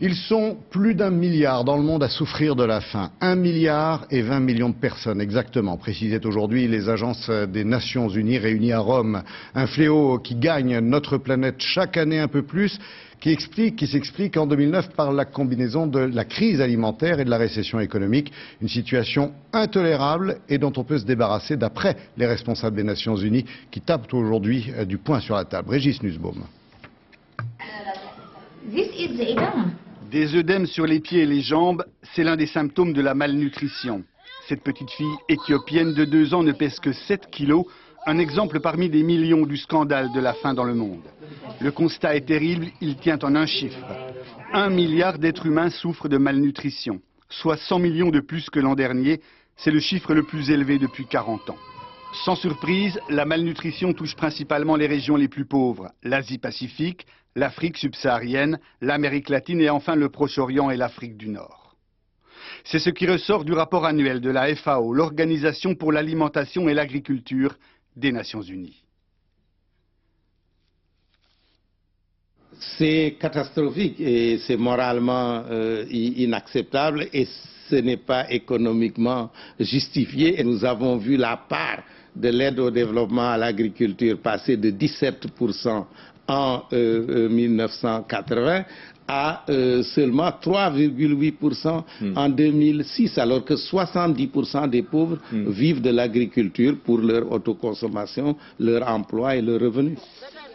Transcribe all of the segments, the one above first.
Ils sont plus d'1 milliard dans le monde à souffrir de la faim. 1 milliard et 20 millions de personnes, exactement, précisaient aujourd'hui les agences des Nations Unies réunies à Rome. Un fléau qui gagne notre planète chaque année un peu plus, qui s'explique en 2009 par la combinaison de la crise alimentaire et de la récession économique. Une situation intolérable et dont on peut se débarrasser d'après les responsables des Nations Unies qui tapent aujourd'hui du poing sur la table. Régis Nussbaum. Des œdèmes sur les pieds et les jambes, c'est l'un des symptômes de la malnutrition. Cette petite fille éthiopienne de 2 ans ne pèse que 7 kilos, un exemple parmi des millions du scandale de la faim dans le monde. Le constat est terrible, il tient en un chiffre. 1 milliard d'êtres humains souffrent de malnutrition, soit 100 millions de plus que l'an dernier. C'est le chiffre le plus élevé depuis 40 ans. Sans surprise, la malnutrition touche principalement les régions les plus pauvres, l'Asie-Pacifique, l'Afrique subsaharienne, l'Amérique latine et enfin le Proche-Orient et l'Afrique du Nord. C'est ce qui ressort du rapport annuel de la FAO, l'Organisation pour l'alimentation et l'agriculture des Nations Unies. C'est catastrophique et c'est moralement inacceptable et ce n'est pas économiquement justifié. Et nous avons vu la part de l'aide au développement à l'agriculture passer de 17% en 1980 à seulement 3,8% en 2006, alors que 70% des pauvres vivent de l'agriculture pour leur autoconsommation, leur emploi et leurs revenus.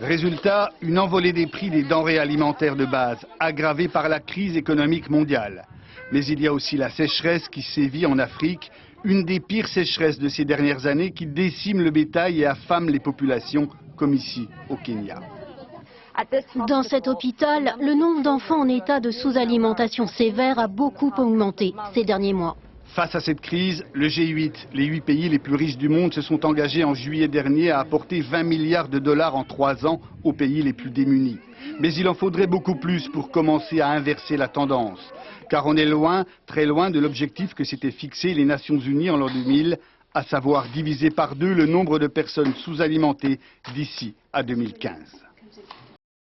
Résultat, une envolée des prix des denrées alimentaires de base, aggravée par la crise économique mondiale. Mais il y a aussi la sécheresse qui sévit en Afrique, une des pires sécheresses de ces dernières années qui décime le bétail et affame les populations, comme ici au Kenya. Dans cet hôpital, le nombre d'enfants en état de sous-alimentation sévère a beaucoup augmenté ces derniers mois. Face à cette crise, le G8, les 8 pays les plus riches du monde, se sont engagés en juillet dernier à apporter 20 milliards de dollars en 3 ans aux pays les plus démunis. Mais il en faudrait beaucoup plus pour commencer à inverser la tendance. Car on est loin, très loin de l'objectif que s'étaient fixé les Nations Unies en l'an 2000, à savoir diviser par 2 le nombre de personnes sous-alimentées d'ici à 2015.